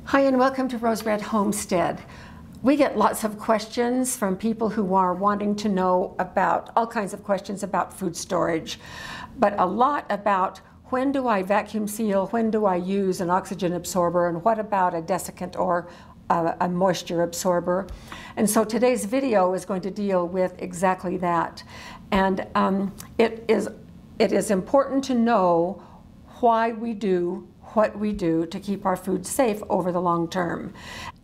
Hi and welcome to Rose Red Homestead. We get lots of questions from people who are wanting to know about all kinds of questions about food storage, but a lot about when do I vacuum seal, when do I use an oxygen absorber, and what about a desiccant or a moisture absorber. And so today's video is going to deal with exactly that. And it is important to know why we do what we do to keep our food safe over the long term.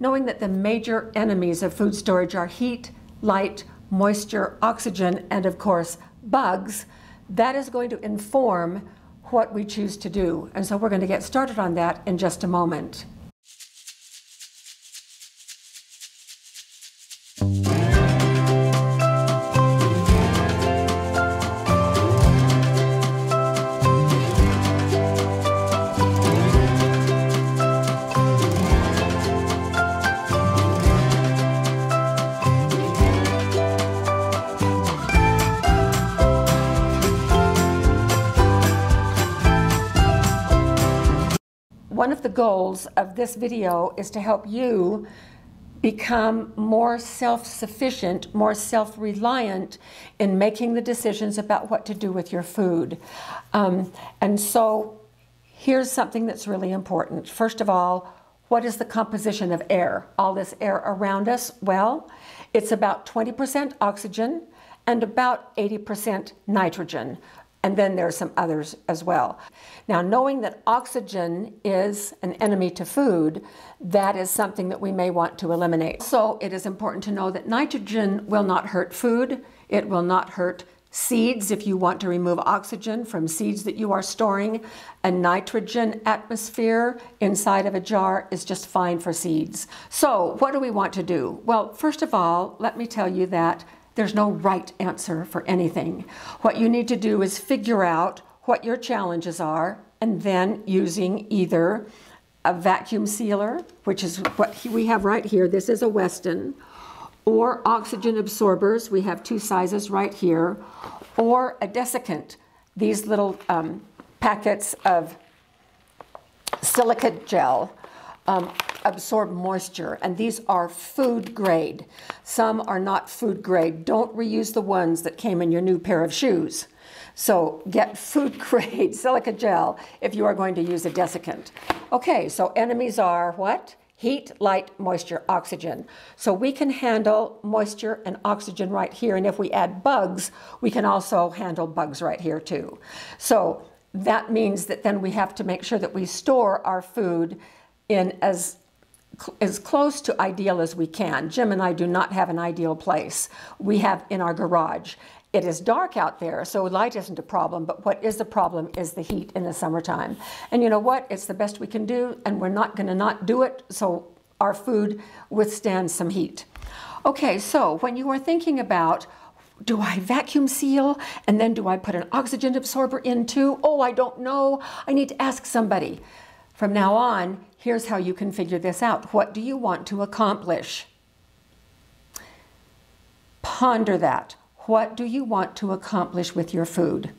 Knowing that the major enemies of food storage are heat, light, moisture, oxygen, and of course bugs, that is going to inform what we choose to do. And so we're going to get started on that in just a moment. One of the goals of this video is to help you become more self-sufficient, more self-reliant in making the decisions about what to do with your food. And so here's something that's really important. First of all, what is the composition of air? All this air around us? Well, it's about 20% oxygen and about 80% nitrogen. And then there are some others as well. Now, knowing that oxygen is an enemy to food, that is something that we may want to eliminate. So it is important to know that nitrogen will not hurt food. It will not hurt seeds if you want to remove oxygen from seeds that you are storing. A nitrogen atmosphere inside of a jar is just fine for seeds. So what do we want to do? Well, first of all, let me tell you that there's no right answer for anything. What you need to do is figure out what your challenges are, and then using either a vacuum sealer, which is what we have right here, this is a Weston, or oxygen absorbers, we have two sizes right here, or a desiccant, these little packets of silicate gel. Absorb moisture, and these are food grade. Some are not food grade. Don't reuse the ones that came in your new pair of shoes. So get food grade silica gel if you are going to use a desiccant. Okay, so enemies are what? Heat, light, moisture, oxygen. So we can handle moisture and oxygen right here, and if we add bugs, we can also handle bugs right here too. So that means that then we have to make sure that we store our food in as close to ideal as we can. Jim and I do not have an ideal place. We have in our garage. It is dark out there, so light isn't a problem, but what is the problem is the heat in the summertime. And you know what? It's the best we can do, and we're not going to not do it, so our food withstands some heat. Okay, so when you are thinking about, do I vacuum seal, and then do I put an oxygen absorber in too? Oh, I don't know. I need to ask somebody. From now on, here's how you can figure this out. What do you want to accomplish? Ponder that. What do you want to accomplish with your food?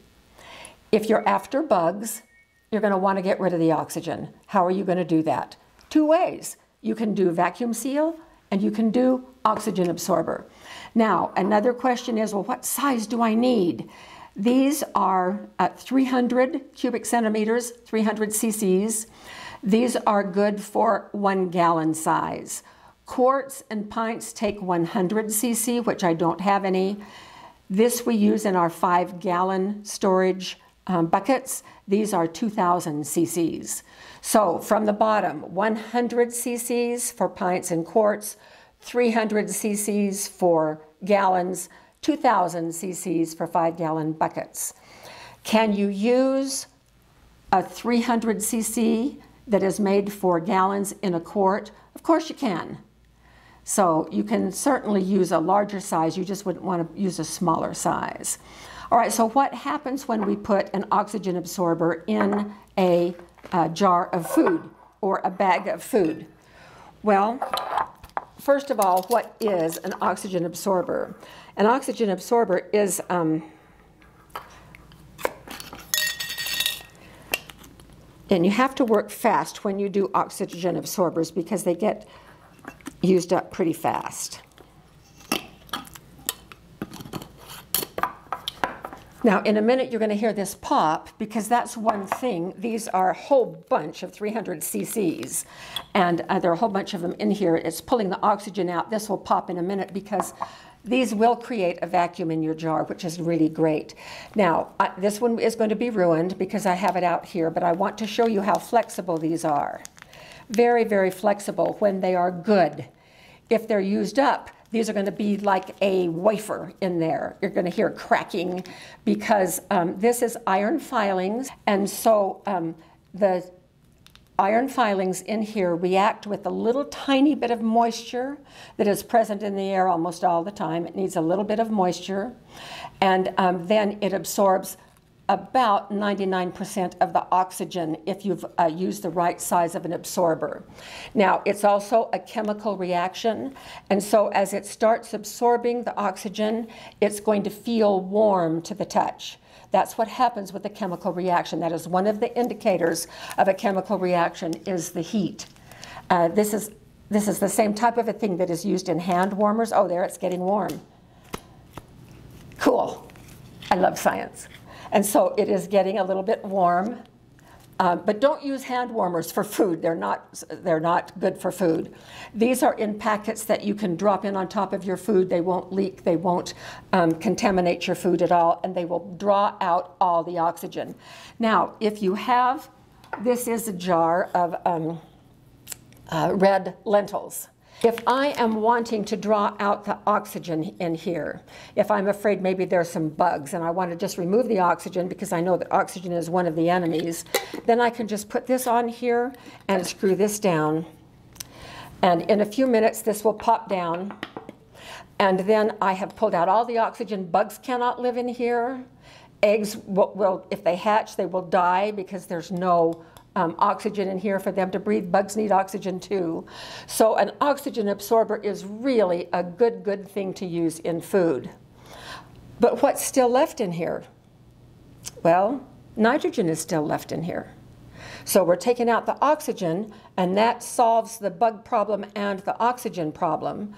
If you're after bugs, you're going to want to get rid of the oxygen. How are you going to do that? Two ways. You can do vacuum seal and you can do oxygen absorber. Now, another question is, well, what size do I need? These are 300 cubic centimeters, 300 cc's. These are good for 1 gallon size. Quarts and pints take 100 cc, which I don't have any. This we use in our 5-gallon storage buckets. These are 2,000 cc's. So from the bottom, 100 cc's for pints and quarts, 300 cc's for gallons, 2,000 cc's for 5-gallon buckets. Can you use a 300 cc that is made for gallons in a quart? Of course you can. So you can certainly use a larger size, you just wouldn't want to use a smaller size. All right, so what happens when we put an oxygen absorber in a jar of food or a bag of food? Well, first of all, what is an oxygen absorber? An oxygen absorber is And you have to work fast when you do oxygen absorbers because they get used up pretty fast. Now, in a minute, you're going to hear this pop because that's one thing. These are a whole bunch of 300 cc's, and there are a whole bunch of them in here. It's pulling the oxygen out. This will pop in a minute because these will create a vacuum in your jar, which is really great. Now, this one is going to be ruined because I have it out here, but I want to show you how flexible these are. Very, very flexible when they are good. If they're used up, these are going to be like a wafer in there. You're going to hear cracking because this is iron filings, and so the iron filings in here react with a little tiny bit of moisture that is present in the air almost all the time. It needs a little bit of moisture, and then it absorbs about 99% of the oxygen if you've used the right size of an absorber. Now, it's also a chemical reaction, and so as it starts absorbing the oxygen, it's going to feel warm to the touch. That's what happens with a chemical reaction. That is one of the indicators of a chemical reaction is the heat. This is the same type of a thing that is used in hand warmers. Oh, there, it's getting warm. Cool. I love science. And so it is getting a little bit warm, but don't use hand warmers for food. They're not good for food. These are in packets that you can drop in on top of your food. They won't leak, they won't contaminate your food at all, and they will draw out all the oxygen. Now, if you have, this is a jar of red lentils. If I am wanting to draw out the oxygen in here, if I'm afraid maybe there's some bugs and I want to just remove the oxygen because I know that oxygen is one of the enemies, then I can just put this on here and screw this down. And in a few minutes, this will pop down. And then I have pulled out all the oxygen. Bugs cannot live in here. Eggs will, if they hatch, they will die because there's no oxygen in here for them to breathe. Bugs need oxygen too. So an oxygen absorber is really a good thing to use in food. But what's still left in here? Well, nitrogen is still left in here. So we're taking out the oxygen, and that solves the bug problem and the oxygen problem.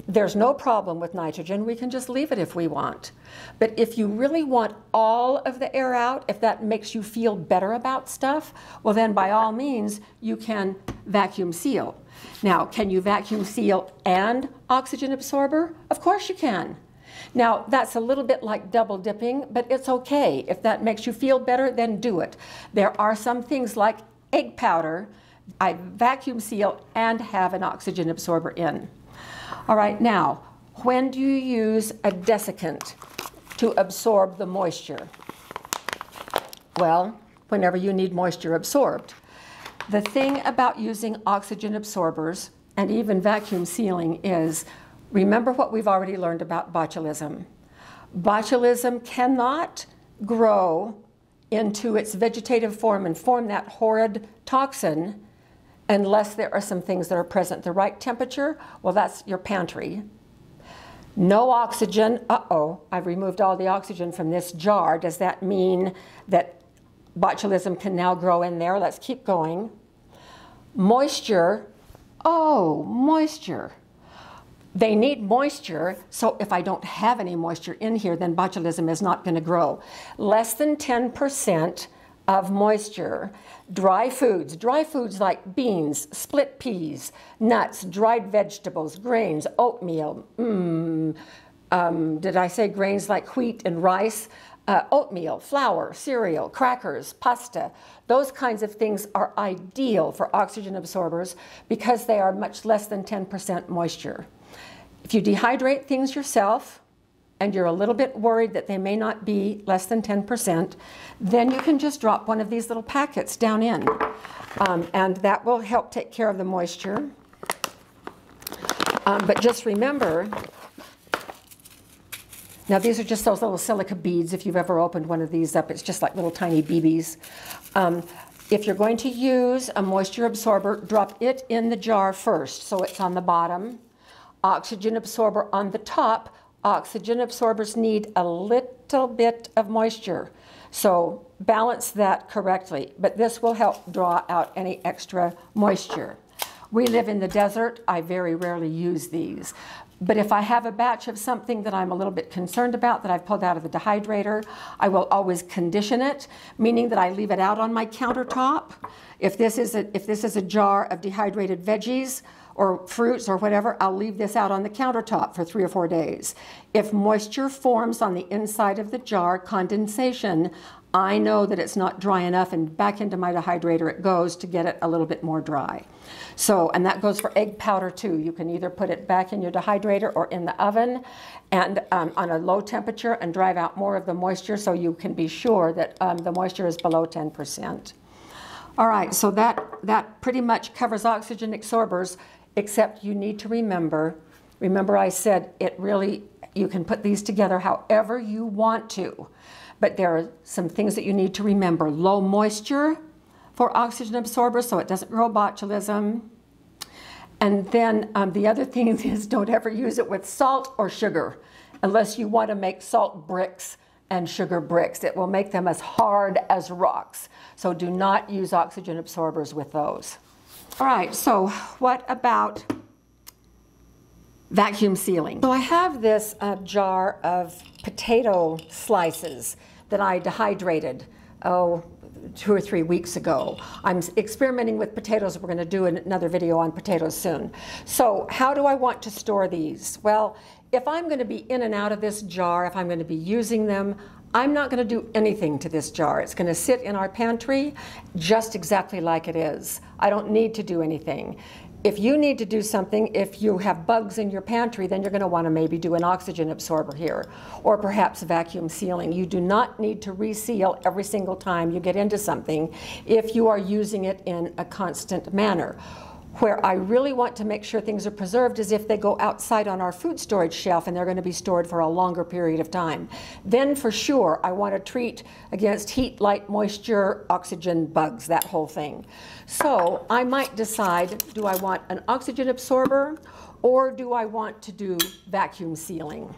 There's no problem with nitrogen. We can just leave it if we want. But if you really want all of the air out, if that makes you feel better about stuff, well then by all means you can vacuum seal. Now, can you vacuum seal and oxygen absorber? Of course you can. Now, that's a little bit like double dipping, but it's okay. If that makes you feel better, then do it. There are some things like egg powder. I vacuum seal and have an oxygen absorber in. All right, now, when do you use a desiccant to absorb the moisture? Well, whenever you need moisture absorbed. The thing about using oxygen absorbers and even vacuum sealing is, remember what we've already learned about botulism. Botulism cannot grow into its vegetative form and form that horrid toxin unless there are some things that are present. The right temperature, well, that's your pantry. No oxygen, uh-oh, I've removed all the oxygen from this jar. Does that mean that botulism can now grow in there? Let's keep going. Moisture, oh, moisture. They need moisture, so if I don't have any moisture in here, then botulism is not going to grow. Less than 10% of moisture. Dry foods like beans, split peas, nuts, dried vegetables, grains, oatmeal. Did I say grains like wheat and rice? Oatmeal, flour, cereal, crackers, pasta. Those kinds of things are ideal for oxygen absorbers because they are much less than 10% moisture. If you dehydrate things yourself, and you're a little bit worried that they may not be less than 10%, then you can just drop one of these little packets down in. And that will help take care of the moisture. But just remember, now these are just those little silica beads. If you've ever opened one of these up, it's just like little tiny BBs. If you're going to use a moisture absorber, drop it in the jar first, so it's on the bottom. Oxygen absorber on the top. Oxygen absorbers need a little bit of moisture. So balance that correctly, but this will help draw out any extra moisture. We live in the desert. I very rarely use these. But if I have a batch of something that I'm a little bit concerned about that I've pulled out of the dehydrator, I will always condition it, meaning that I leave it out on my countertop. If this is a jar of dehydrated veggies or fruits or whatever, I'll leave this out on the countertop for 3 or 4 days. If moisture forms on the inside of the jar, condensation, I know that it's not dry enough, and back into my dehydrator it goes to get it a little bit more dry. So, and that goes for egg powder too. You can either put it back in your dehydrator or in the oven and on a low temperature and drive out more of the moisture so you can be sure that the moisture is below 10%. All right, so that pretty much covers oxygen absorbers, except you need to remember I said you can put these together however you want to. But there are some things that you need to remember. Low moisture for oxygen absorbers so it doesn't grow botulism. And then the other thing is don't ever use it with salt or sugar unless you want to make salt bricks and sugar bricks. It will make them as hard as rocks. So do not use oxygen absorbers with those. All right, so what about vacuum sealing? So I have this jar of potato slices that I dehydrated, 2 or 3 weeks ago. I'm experimenting with potatoes. We're going to do another video on potatoes soon. So how do I want to store these? Well, if I'm going to be in and out of this jar, if I'm going to be using them, I'm not going to do anything to this jar. It's going to sit in our pantry just exactly like it is. I don't need to do anything. If you need to do something, if you have bugs in your pantry, then you're going to want to maybe do an oxygen absorber here, or perhaps vacuum sealing. You do not need to reseal every single time you get into something if you are using it in a constant manner. Where I really want to make sure things are preserved is if they go outside on our food storage shelf and they're going to be stored for a longer period of time. Then for sure I want to treat against heat, light, moisture, oxygen, bugs, that whole thing. So I might decide, do I want an oxygen absorber or do I want to do vacuum sealing?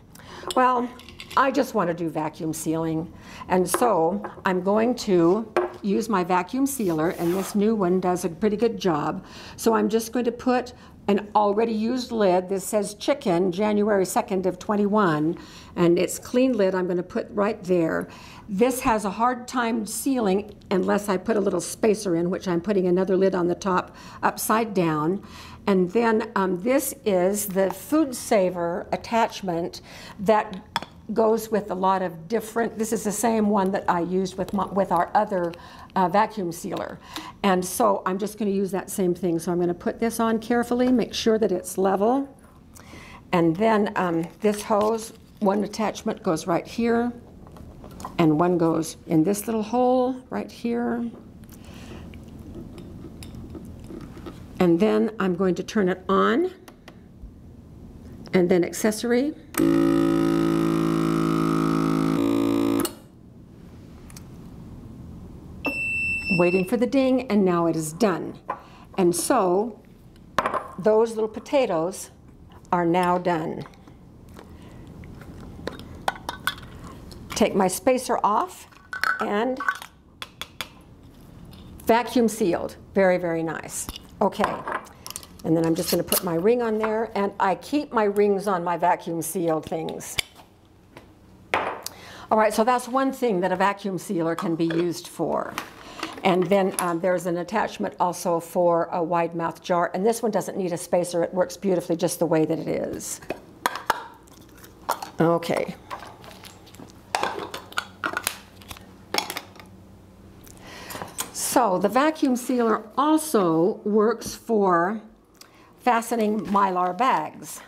Well, I just want to do vacuum sealing, and so I'm going to use my vacuum sealer, and this new one does a pretty good job. So I'm just going to put an already used lid. This says chicken, January 2nd of 21, and it's clean lid I'm going to put right there. This has a hard time sealing unless I put a little spacer in, which I'm putting another lid on the top upside down. And then this is the food saver attachment that goes with a lot of different, this is the same one that I used with our other vacuum sealer. And so I'm just going to use that same thing. So I'm going to put this on carefully, make sure that it's level. And then this hose, one attachment goes right here, and one goes in this little hole right here. And then I'm going to turn it on, and then accessory. Waiting for the ding, and now it is done. And so those little potatoes are now done. Take my spacer off and vacuum sealed. Very, very nice. Okay, and then I'm just going to put my ring on there, and I keep my rings on my vacuum sealed things. All right, so that's one thing that a vacuum sealer can be used for. And then there's an attachment also for a wide mouth jar, and this one doesn't need a spacer. It works beautifully just the way that it is. Okay. So the vacuum sealer also works for fastening mylar bags.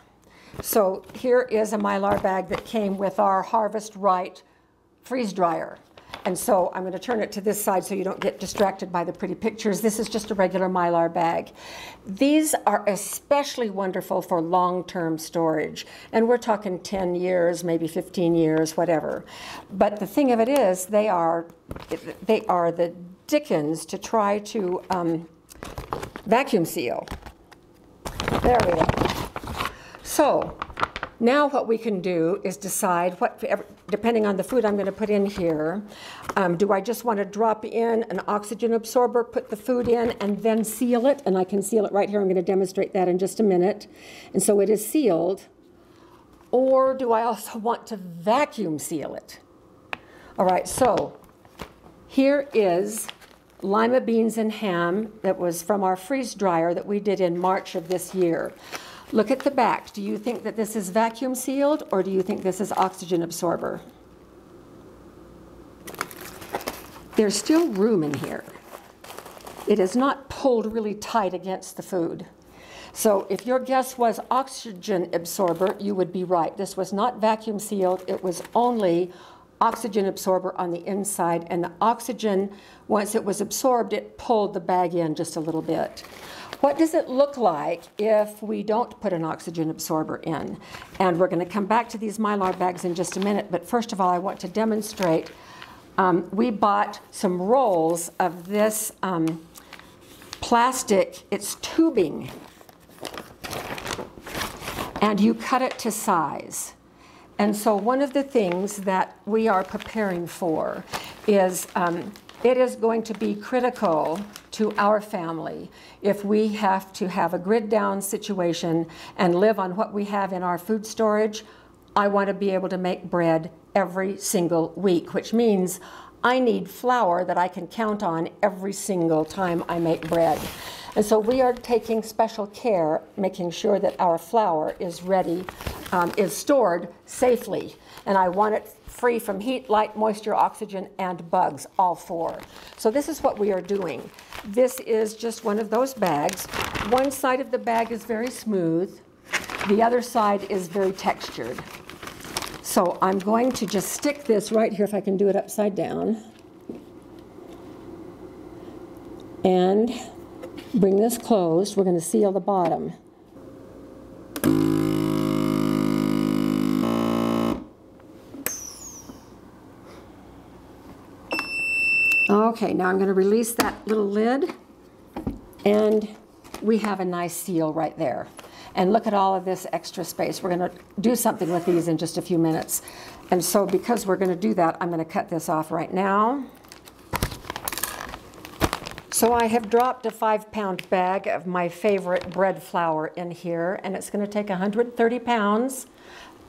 So here is a mylar bag that came with our Harvest Right freeze dryer. And so I'm going to turn it to this side so you don't get distracted by the pretty pictures. This is just a regular mylar bag. These are especially wonderful for long-term storage. And we're talking 10 years, maybe 15 years, whatever. But the thing of it is, they are the dickens to try to vacuum seal. There we go. So Now what we can do is decide what, depending on the food I'm going to put in here, do I just want to drop in an oxygen absorber, put the food in, and then seal it? And I can seal it right here. I'm going to demonstrate that in just a minute. And so it is sealed. Or do I also want to vacuum seal it? All right, so here is lima beans and ham that was from our freeze dryer that we did in March of this year. Look at the back. Do you think that this is vacuum sealed, or do you think this is oxygen absorber? There's still room in here. It is not pulled really tight against the food. So if your guess was oxygen absorber, you would be right. This was not vacuum sealed. It was only oxygen absorber on the inside, and the oxygen, once it was absorbed, it pulled the bag in just a little bit. What does it look like if we don't put an oxygen absorber in? And we're going to come back to these mylar bags in just a minute, but first of all, I want to demonstrate. We bought some rolls of this plastic, it's tubing, and you cut it to size. And so one of the things that we are preparing for is it is going to be critical to our family if we have to have a grid down situation and live on what we have in our food storage. I want to be able to make bread every single week, which means I need flour that I can count on every single time I make bread. And so we are taking special care, making sure that our flour is ready, is stored safely. And I want it free from heat, light, moisture, oxygen, and bugs, all four. So this is what we are doing. This is just one of those bags. One side of the bag is very smooth. The other side is very textured. So I'm going to just stick this right here, if I can do it upside down. And bring this closed. We're going to seal the bottom. Okay, now I'm going to release that little lid, and we have a nice seal right there. And look at all of this extra space. We're going to do something with these in just a few minutes. And so because we're going to do that, I'm going to cut this off right now. So I have dropped a 5-pound bag of my favorite bread flour in here, and it's going to take 130 pounds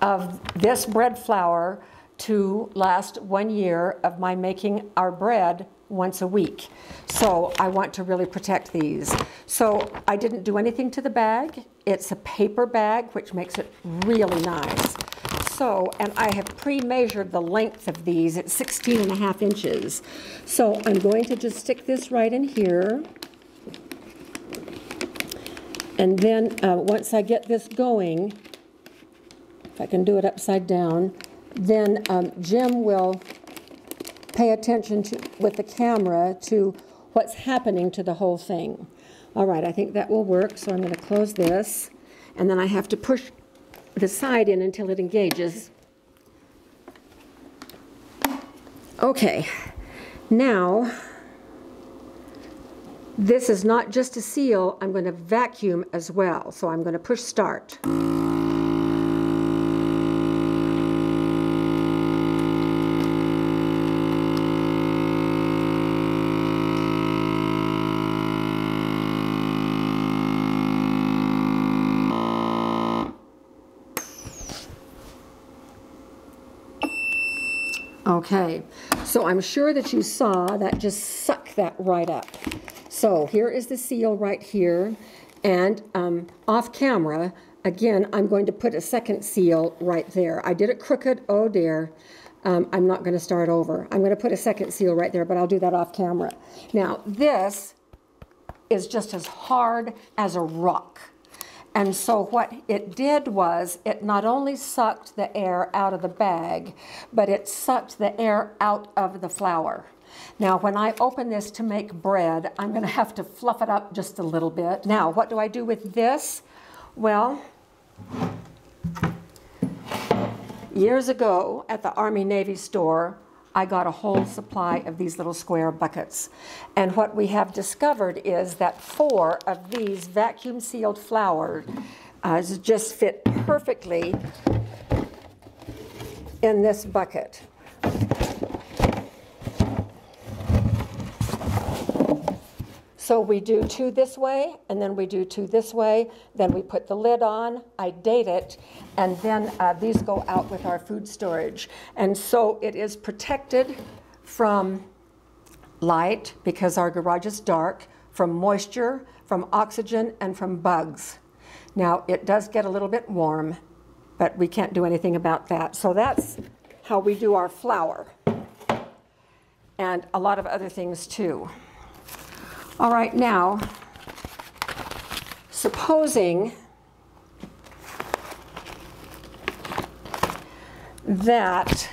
of this bread flour to last 1 year of my making our bread once a week. So I want to really protect these. So I didn't do anything to the bag. It's a paper bag, which makes it really nice. So, and I have pre-measured the length of these at 16.5 inches. So I'm going to just stick this right in here. And then once I get this going, if I can do it upside down, then Jim will pay attention to, with the camera, to what's happening to the whole thing. All right, I think that will work. So I'm going to close this, and then I have to push the side in until it engages. Okay, now this is not just a seal, I'm going to vacuum as well. So I'm going to push start. Okay, so I'm sure that you saw that just sucked that right up. So here is the seal right here, and off camera, again, I'm going to put a second seal right there. I did it crooked, oh dear. I'm not going to start over. I'm going to put a second seal right there, but I'll do that off camera. Now, this is just as hard as a rock. And so what it did was it not only sucked the air out of the bag, but it sucked the air out of the flour. Now, when I open this to make bread, I'm going to have to fluff it up just a little bit. Now, what do I do with this? Well, years ago at the Army-Navy store, I got a whole supply of these little square buckets. And what we have discovered is that 4 of these vacuum sealed flour just fit perfectly in this bucket. So we do 2 this way, and then we do 2 this way, then we put the lid on, I date it, and then these go out with our food storage. And so it is protected from light, because our garage is dark, from moisture, from oxygen, and from bugs. Now, it does get a little bit warm, but we can't do anything about that. So that's how we do our flour, and a lot of other things too. All right, now, supposing that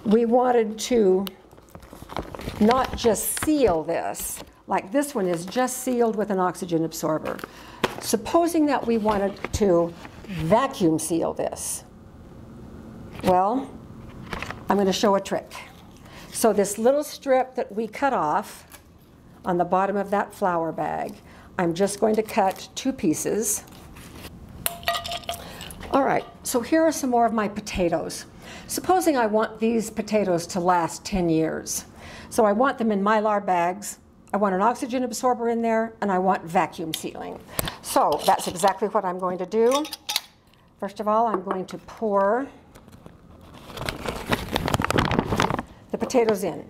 we wanted to not just seal this, like this one is just sealed with an oxygen absorber. Supposing that we wanted to vacuum seal this. Well, I'm going to show a trick. So this little strip that we cut off on the bottom of that flour bag, I'm just going to cut 2 pieces. All right, so here are some more of my potatoes. Supposing I want these potatoes to last 10 years. So I want them in mylar bags, I want an oxygen absorber in there, and I want vacuum sealing. So that's exactly what I'm going to do. First of all, I'm going to pour the potatoes in.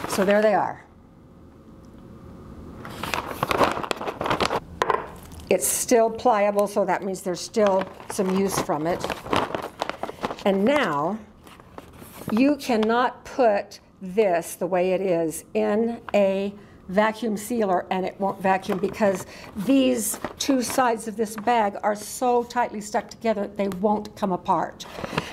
So there they are. It's still pliable, so that means there's still some use from it. And now, you cannot put this, the way it is, in a vacuum sealer and it won't vacuum, because these 2 sides of this bag are so tightly stuck together they won't come apart.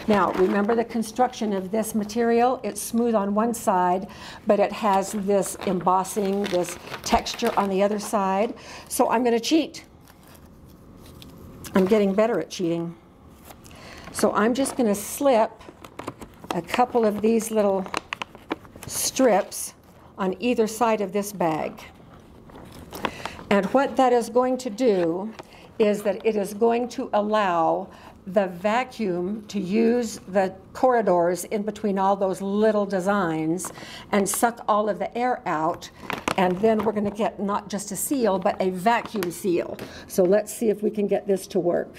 Now, remember the construction of this material? It's smooth on one side, but it has this embossing, this texture on the other side. So I'm going to cheat. I'm getting better at cheating. So I'm just going to slip a couple of these little strips on either side of this bag. And what that is going to do is that it is going to allow the vacuum to use the corridors in between all those little designs and suck all of the air out. And then we're going to get not just a seal, but a vacuum seal. So let's see if we can get this to work.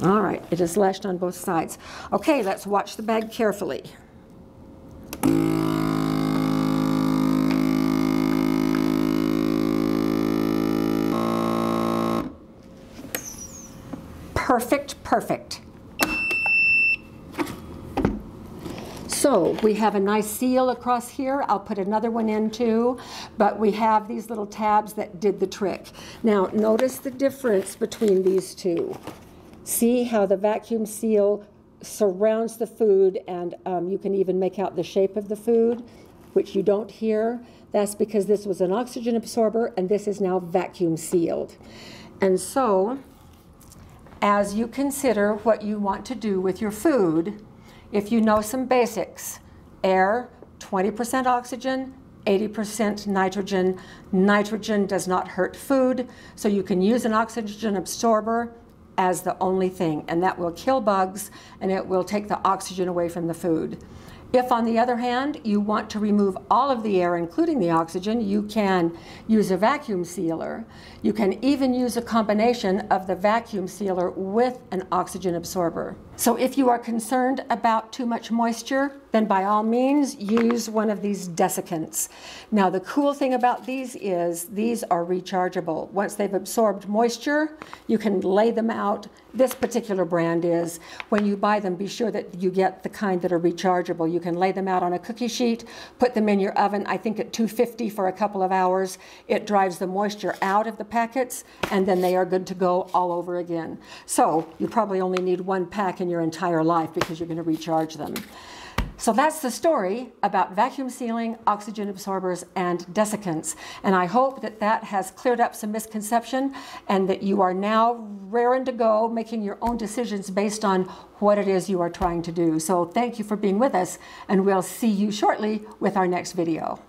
All right, it is lashed on both sides. Okay, let's watch the bag carefully. Perfect, perfect. So we have a nice seal across here. I'll put another one in too, but we have these little tabs that did the trick. Now notice the difference between these two. See how the vacuum seal surrounds the food, and you can even make out the shape of the food, which you don't here. That's because this was an oxygen absorber and this is now vacuum sealed. And so, as you consider what you want to do with your food, if you know some basics, air, 20% oxygen, 80% nitrogen. Nitrogen does not hurt food, so you can use an oxygen absorber as the only thing, and that will kill bugs and it will take the oxygen away from the food. If, on the other hand, you want to remove all of the air, including the oxygen, you can use a vacuum sealer. You can even use a combination of the vacuum sealer with an oxygen absorber. So if you are concerned about too much moisture, then by all means use one of these desiccants. Now the cool thing about these is these are rechargeable. Once they've absorbed moisture, you can lay them out. This particular brand is, when you buy them, be sure that you get the kind that are rechargeable. You can lay them out on a cookie sheet, put them in your oven, I think at 250 for a couple of hours. It drives the moisture out of the packets, and then they are good to go all over again. So you probably only need one pack in your entire life because you're going to recharge them. So that's the story about vacuum sealing, oxygen absorbers, and desiccants. And I hope that that has cleared up some misconception and that you are now raring to go, making your own decisions based on what it is you are trying to do. So thank you for being with us, and we'll see you shortly with our next video.